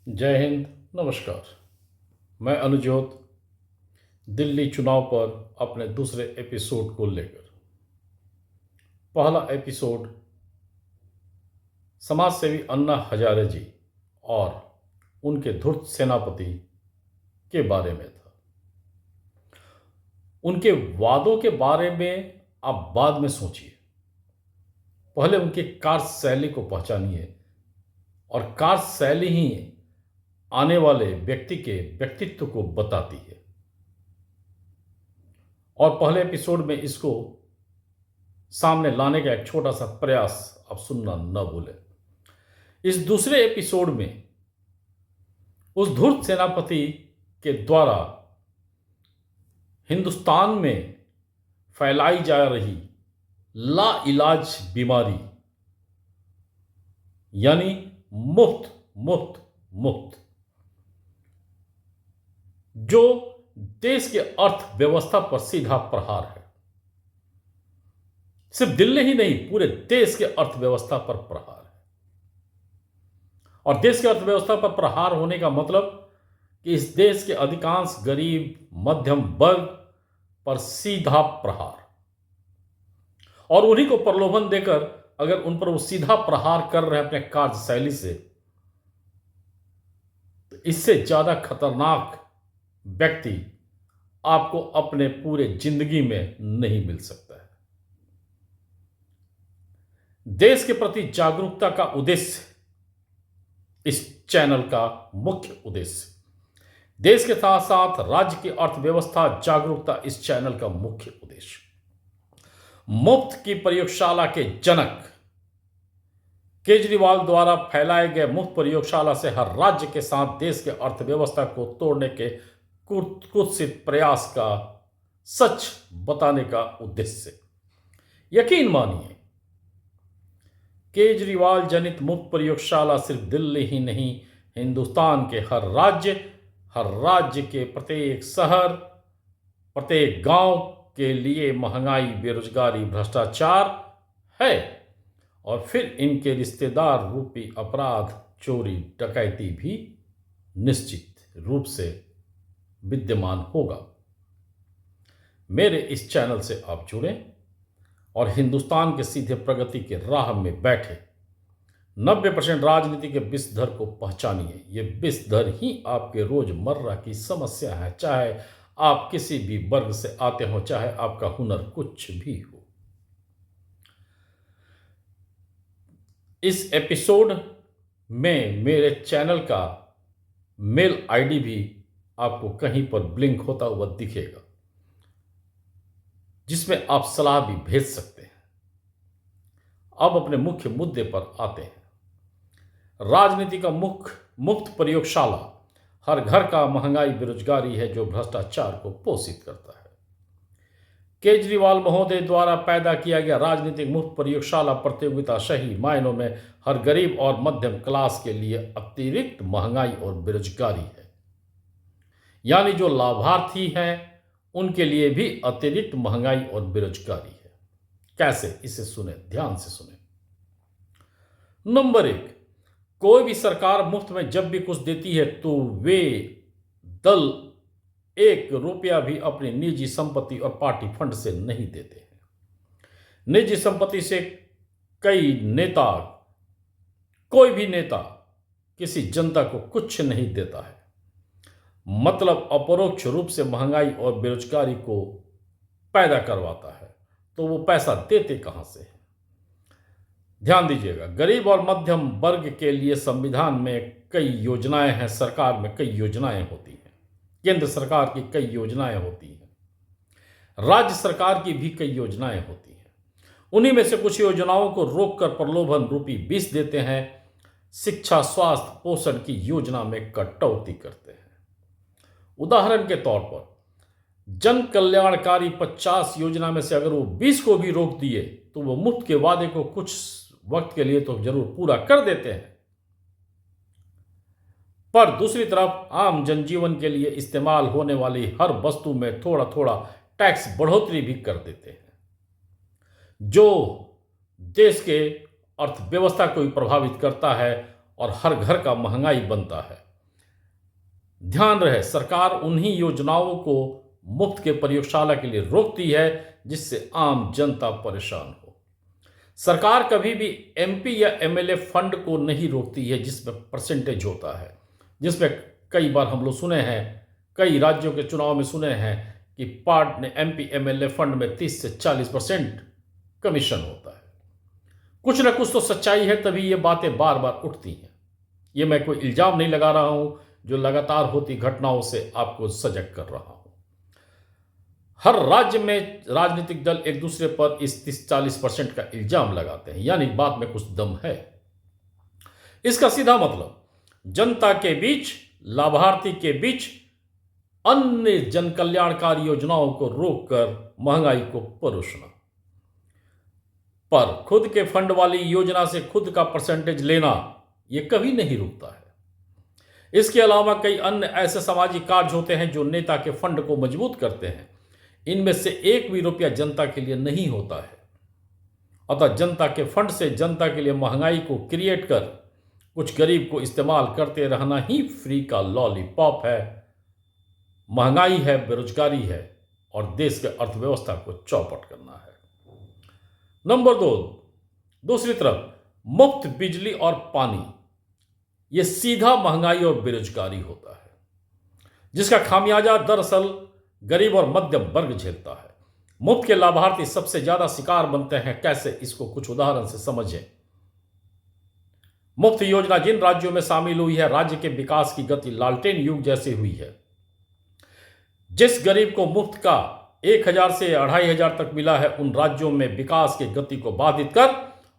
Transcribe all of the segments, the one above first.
जय हिंद। नमस्कार। मैं अनुजोत दिल्ली चुनाव पर अपने दूसरे एपिसोड को लेकर। पहला एपिसोड समाज सेवी अन्ना हजारे जी और उनके धूर्त सेनापति के बारे में था। उनके वादों के बारे में आप बाद में सोचिए, पहले उनकी कार्यशैली को पहचानिए और कार्यशैली ही आने वाले व्यक्ति के व्यक्तित्व को बताती है। और पहले एपिसोड में इसको सामने लाने का एक छोटा सा प्रयास आप सुनना न भूलें। इस दूसरे एपिसोड में उस धूर्त सेनापति के द्वारा हिंदुस्तान में फैलाई जा रही लाइलाज बीमारी यानी मुफ्त मुफ्त मुफ्त, जो देश के अर्थव्यवस्था पर सीधा प्रहार है। सिर्फ दिल्ली ही नहीं, पूरे देश के अर्थव्यवस्था पर प्रहार है। और देश की अर्थव्यवस्था पर प्रहार होने का मतलब कि इस देश के अधिकांश गरीब मध्यम वर्ग पर सीधा प्रहार, और उन्हीं को प्रलोभन देकर अगर उन पर वो सीधा प्रहार कर रहे हैं अपने कार्यशैली से, तो इससे ज्यादा खतरनाक व्यक्ति आपको अपने पूरे जिंदगी में नहीं मिल सकता है। देश के प्रति जागरूकता का उद्देश्य, इस चैनल का मुख्य उद्देश्य, देश के साथ साथ राज्य की अर्थव्यवस्था जागरूकता इस चैनल का मुख्य उद्देश्य। मुफ्त की प्रयोगशाला के जनक केजरीवाल द्वारा फैलाए गए मुफ्त प्रयोगशाला से हर राज्य के साथ देश के अर्थव्यवस्था को तोड़ने के कुत्सित प्रयास का सच बताने का उद्देश्य। यकीन मानिए, केजरीवाल जनित मुफ्त प्रयोगशाला सिर्फ दिल्ली ही नहीं, हिंदुस्तान के हर राज्य के प्रत्येक शहर, प्रत्येक गांव के लिए महंगाई, बेरोजगारी, भ्रष्टाचार है। और फिर इनके रिश्तेदार रूपी अपराध, चोरी, डकैती भी निश्चित रूप से विद्यमान होगा। मेरे इस चैनल से आप जुड़ें और हिंदुस्तान के सीधे प्रगति के राह में बैठे 90% राजनीति के विषधर को पहचानिए। ये विषधर ही आपके रोजमर्रा की समस्या है, चाहे आप किसी भी वर्ग से आते हो, चाहे आपका हुनर कुछ भी हो। इस एपिसोड में मेरे चैनल का मेल आईडी भी आपको कहीं पर ब्लिंक होता हुआ दिखेगा, जिसमें आप सलाह भी भेज सकते हैं। अब अपने मुख्य मुद्दे पर आते हैं। राजनीति का मुफ्त प्रयोगशाला हर घर का महंगाई, बेरोजगारी है जो भ्रष्टाचार को पोषित करता है। केजरीवाल महोदय द्वारा पैदा किया गया राजनीतिक मुफ्त प्रयोगशाला प्रतियोगिता सही मायनों में हर गरीब और मध्यम क्लास के लिए अतिरिक्त महंगाई और बेरोजगारी है। यानी जो लाभार्थी हैं उनके लिए भी अतिरिक्त महंगाई और बेरोजगारी है। कैसे? इसे सुने, ध्यान से सुने। नंबर 1, कोई भी सरकार मुफ्त में जब भी कुछ देती है तो वे दल 1 रुपया भी अपनी निजी संपत्ति और पार्टी फंड से नहीं देते हैं। निजी संपत्ति से कोई भी नेता किसी जनता को कुछ नहीं देता है। मतलब अपरोक्ष रूप से महंगाई और बेरोजगारी को पैदा करवाता है, तो वो पैसा देते कहां से है? ध्यान दीजिएगा, गरीब और मध्यम वर्ग के लिए संविधान में कई योजनाएं हैं, सरकार में कई योजनाएं होती हैं, केंद्र सरकार की कई योजनाएं होती हैं, राज्य सरकार की भी कई योजनाएं होती हैं। उन्हीं में से कुछ योजनाओं को रोककर प्रलोभन रूपी विष देते हैं। शिक्षा, स्वास्थ्य, पोषण की योजना में कटौती करते हैं। उदाहरण के तौर पर जन कल्याणकारी 50 योजना में से अगर वो 20 को भी रोक दिए तो वो मुफ्त के वादे को कुछ वक्त के लिए तो जरूर पूरा कर देते हैं, पर दूसरी तरफ आम जनजीवन के लिए इस्तेमाल होने वाली हर वस्तु में थोड़ा थोड़ा टैक्स बढ़ोतरी भी कर देते हैं, जो देश के अर्थव्यवस्था को भी प्रभावित करता है और हर घर का महंगाई बनता है। ध्यान रहे, सरकार उन्हीं योजनाओं को मुफ्त के प्रयोगशाला के लिए रोकती है जिससे आम जनता परेशान हो। सरकार कभी भी एमपी या एमएलए फंड को नहीं रोकती है जिसमें परसेंटेज होता है, जिसमें कई बार हम लोग सुने हैं, कई राज्यों के चुनाव में सुने हैं कि पार्ट ने एमपी एमएलए फंड में 30 से 40% कमीशन होता है। कुछ ना कुछ तो सच्चाई है, तभी ये बातें बार बार उठती हैं। ये मैं कोई इल्जाम नहीं लगा रहा हूं, जो लगातार होती घटनाओं से आपको सजग कर रहा हूं। हर राज्य में राजनीतिक दल एक दूसरे पर इस 30-40% का इल्जाम लगाते हैं, यानी बात में कुछ दम है। इसका सीधा मतलब जनता के बीच, लाभार्थी के बीच अन्य जन कल्याणकारी योजनाओं को रोककर महंगाई को परोसना। पर खुद के फंड वाली योजना से खुद का परसेंटेज लेना यह कभी नहीं रुकता है। इसके अलावा कई अन्य ऐसे सामाजिक कार्य होते हैं जो नेता के फंड को मजबूत करते हैं। इनमें से एक भी रुपया जनता के लिए नहीं होता है। अतः जनता के फंड से जनता के लिए महंगाई को क्रिएट कर कुछ गरीब को इस्तेमाल करते रहना ही फ्री का लॉलीपॉप है, महंगाई है, बेरोजगारी है और देश के अर्थव्यवस्था को चौपट करना है। नंबर 2, दूसरी तरफ मुफ्त बिजली और पानी, यह सीधा महंगाई और बेरोजगारी होता है, जिसका खामियाजा दरअसल गरीब और मध्यम वर्ग झेलता है। मुफ्त के लाभार्थी सबसे ज्यादा शिकार बनते हैं। कैसे, इसको कुछ उदाहरण से समझें। मुफ्त योजना जिन राज्यों में शामिल हुई है, राज्य के विकास की गति लालटेन युग जैसी हुई है। जिस गरीब को मुफ्त का 1000 से 2500 तक मिला है, उन राज्यों में विकास की गति को बाधित कर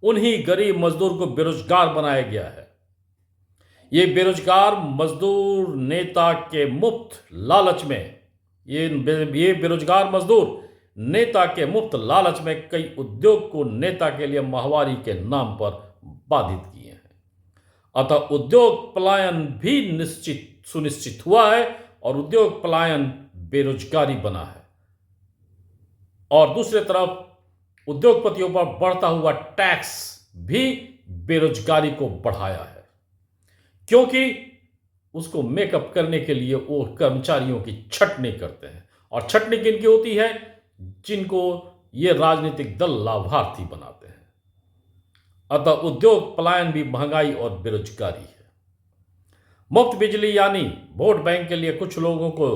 उन्हीं गरीब मजदूर को बेरोजगार बनाया गया है। ये बेरोजगार मजदूर नेता के मुफ्त लालच में ये बेरोजगार मजदूर नेता के मुफ्त लालच में कई उद्योग को नेता के लिए माहवारी के नाम पर बाधित किए हैं। अतः उद्योग पलायन भी सुनिश्चित हुआ है और उद्योग पलायन बेरोजगारी बना है। और दूसरी तरफ उद्योगपतियों पर बढ़ता हुआ टैक्स भी बेरोजगारी को बढ़ाया है, क्योंकि उसको मेकअप करने के लिए वो कर्मचारियों की छटनी करते हैं। और छटनी किनकी होती है? जिनको ये राजनीतिक दल लाभार्थी बनाते हैं। अतः उद्योग पलायन भी महंगाई और बेरोजगारी है। मुफ्त बिजली यानी वोट बैंक के लिए कुछ लोगों को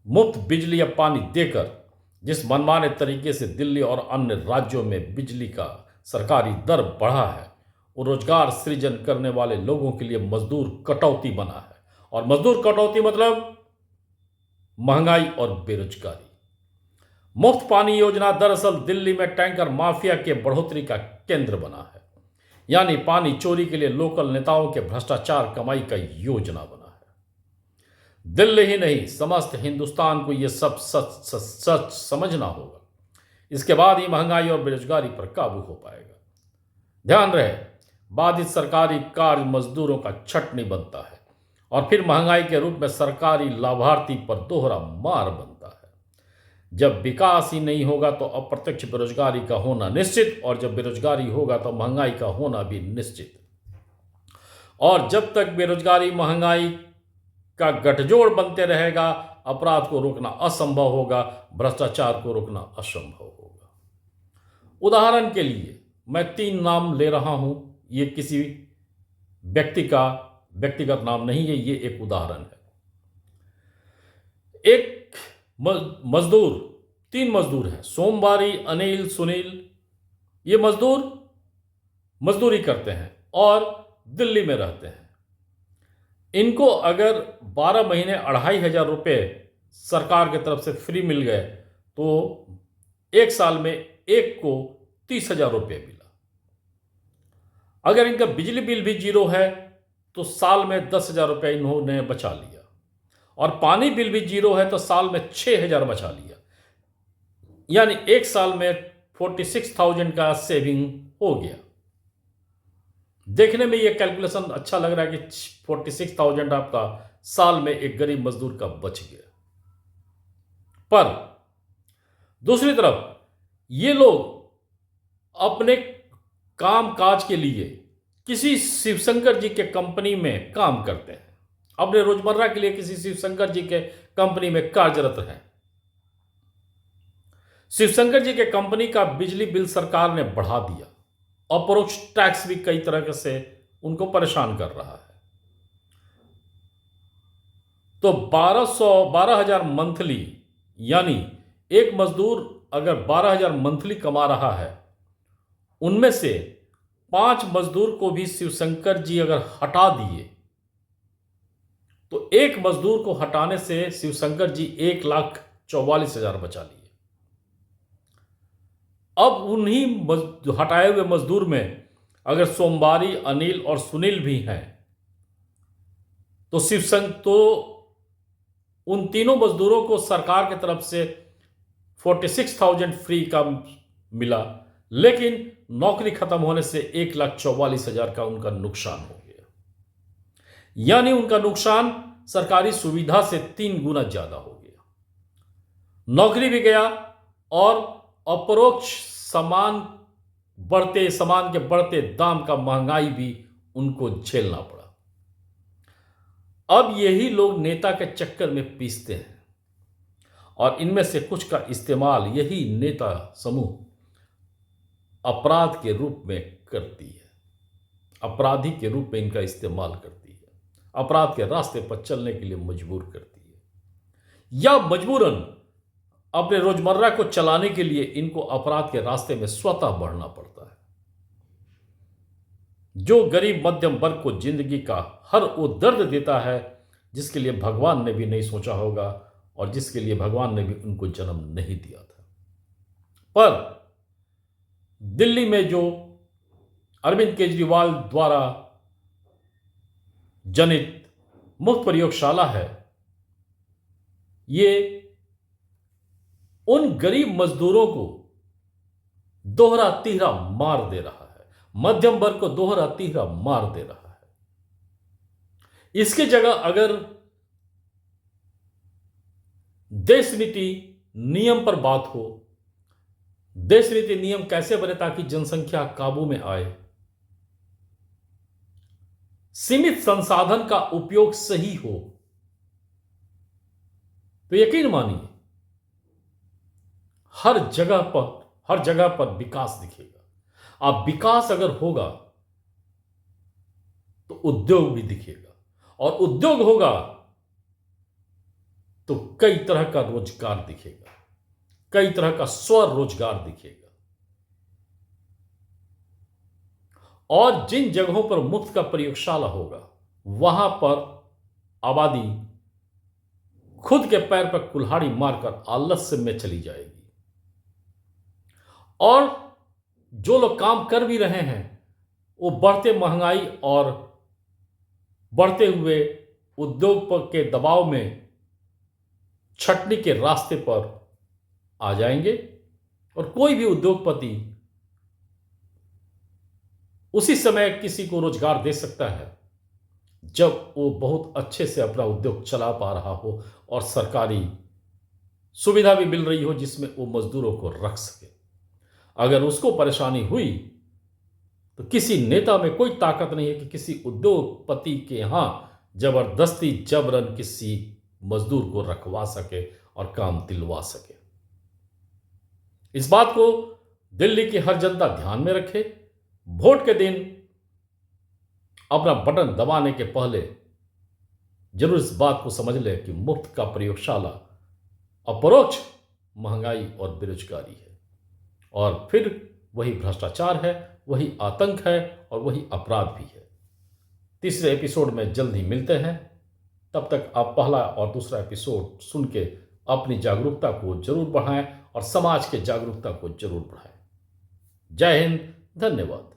मुफ्त बिजली या पानी देकर जिस मनमाने तरीके से दिल्ली और अन्य राज्यों में बिजली का सरकारी दर बढ़ा है, वो रोजगार सृजन करने वाले लोगों के लिए मजदूर कटौती बना है। और मजदूर कटौती मतलब महंगाई और बेरोजगारी। मुफ्त पानी योजना दरअसल दिल्ली में टैंकर माफिया के बढ़ोतरी का केंद्र बना है, यानी पानी चोरी के लिए लोकल नेताओं के भ्रष्टाचार कमाई का योजना बना है। दिल्ली ही नहीं, समस्त हिंदुस्तान को यह सब सच समझना होगा। इसके बाद ही महंगाई और बेरोजगारी पर काबू हो पाएगा। ध्यान रहे, बाधित सरकारी कार्य मजदूरों का छटनी बनता है और फिर महंगाई के रूप में सरकारी लाभार्थी पर दोहरा मार बनता है। जब विकास ही नहीं होगा तो अप्रत्यक्ष बेरोजगारी का होना निश्चित, और जब बेरोजगारी होगा तो महंगाई का होना भी निश्चित। और जब तक बेरोजगारी महंगाई का गठजोड़ बनते रहेगा, अपराध को रोकना असंभव होगा, भ्रष्टाचार को रोकना असंभव होगा। उदाहरण के लिए मैं 3 नाम ले रहा हूं। ये किसी व्यक्ति का व्यक्तिगत नाम नहीं है, ये एक उदाहरण है। एक मजदूर, 3 मजदूर हैं, सोमवारी, अनिल, सुनील। ये मजदूर मजदूरी करते हैं और दिल्ली में रहते हैं। इनको अगर 12 महीने 2500 रुपये सरकार की तरफ से फ्री मिल गए तो एक साल में एक को 30,000 रुपये मिला। अगर इनका बिजली बिल भी 0 है तो साल में 10,000 रुपये इन्होंने बचा लिया, और पानी बिल भी 0 है तो साल में 6,000 बचा लिया। यानी एक साल में 46,000 का सेविंग हो गया। देखने में यह कैलकुलेशन अच्छा लग रहा है कि 46,000 आपका साल में एक गरीब मजदूर का बच गया। पर दूसरी तरफ ये लोग अपने काम काज के लिए किसी शिवशंकर जी के कंपनी में काम करते हैं, अपने रोजमर्रा के लिए किसी शिवशंकर जी के कंपनी में कार्यरत हैं। शिवशंकर जी के कंपनी का बिजली बिल सरकार ने बढ़ा दिया, अपरोक्ष टैक्स भी कई तरह से उनको परेशान कर रहा है। तो 12,000 मंथली, यानी एक मजदूर अगर 12,000 मंथली कमा रहा है, उनमें से 5 मजदूर को भी शिवशंकर जी अगर हटा दिए तो एक मजदूर को हटाने से शिवशंकर जी 1,44,000 बचा लिए। अब उन्हीं हटाए हुए मजदूर में अगर सोमवारी, अनिल और सुनील भी हैं तो उन तीनों मजदूरों को सरकार की तरफ से 46,000 फ्री का मिला, लेकिन नौकरी खत्म होने से 1,44,000 का उनका नुकसान हो गया। यानी उनका नुकसान सरकारी सुविधा से 3 गुना ज्यादा हो गया। नौकरी भी गया और अपरोक्ष सामान के बढ़ते दाम का महंगाई भी उनको झेलना पड़ा। अब यही लोग नेता के चक्कर में पीसते हैं और इनमें से कुछ का इस्तेमाल यही नेता समूह अपराध के रूप में करती है, अपराधी के रूप में इनका इस्तेमाल करती है, अपराध के रास्ते पर चलने के लिए मजबूर करती है, या मजबूरन अपने रोजमर्रा को चलाने के लिए इनको अपराध के रास्ते में स्वतः बढ़ना पड़ता है। जो गरीब मध्यम वर्ग को जिंदगी का हर वो दर्द देता है जिसके लिए भगवान ने भी नहीं सोचा होगा और जिसके लिए भगवान ने भी उनको जन्म नहीं दिया था। पर दिल्ली में जो अरविंद केजरीवाल द्वारा जनित मुफ्त प्रयोगशाला है, ये उन गरीब मजदूरों को दोहरा तीहरा मार दे रहा है, मध्यम वर्ग को दोहरा तीहरा मार दे रहा है। इसकी जगह अगर देश नीति नियम पर बात हो, देश नीति नियम कैसे बने ताकि जनसंख्या काबू में आए, सीमित संसाधन का उपयोग सही हो, तो यकीन मानिए हर जगह पर विकास दिखेगा। अब विकास अगर होगा तो उद्योग भी दिखेगा, और उद्योग होगा तो कई तरह का रोजगार दिखेगा, कई तरह का स्वरोजगार दिखेगा। और जिन जगहों पर मुफ्त का प्रयोगशाला होगा वहां पर आबादी खुद के पैर पर कुल्हाड़ी मारकर आलस्य में चली जाएगी, और जो लोग काम कर भी रहे हैं वो बढ़ते महंगाई और बढ़ते हुए उद्योग के दबाव में छटनी के रास्ते पर आ जाएंगे, और कोई भी उद्योगपति उसी समय किसी को रोजगार दे सकता है जब वो बहुत अच्छे से अपना उद्योग चला पा रहा हो और सरकारी सुविधा भी मिल रही हो जिसमें वो मजदूरों को रख सके। अगर उसको परेशानी हुई तो किसी नेता में कोई ताकत नहीं है कि किसी उद्योगपति के यहां जबरदस्ती जबरन किसी मजदूर को रखवा सके और काम दिलवा सके। इस बात को दिल्ली की हर जनता ध्यान में रखे। वोट के दिन अपना बटन दबाने के पहले जरूर इस बात को समझ ले कि मुफ्त का प्रयोगशाला अपरोक्ष महंगाई और बेरोजगारी है, और फिर वही भ्रष्टाचार है, वही आतंक है और वही अपराध भी है। तीसरे एपिसोड में जल्द ही मिलते हैं। तब तक आप पहला और दूसरा एपिसोड सुन के अपनी जागरूकता को जरूर बढ़ाएं और समाज के जागरूकता को जरूर बढ़ाएं। जय हिंद, धन्यवाद।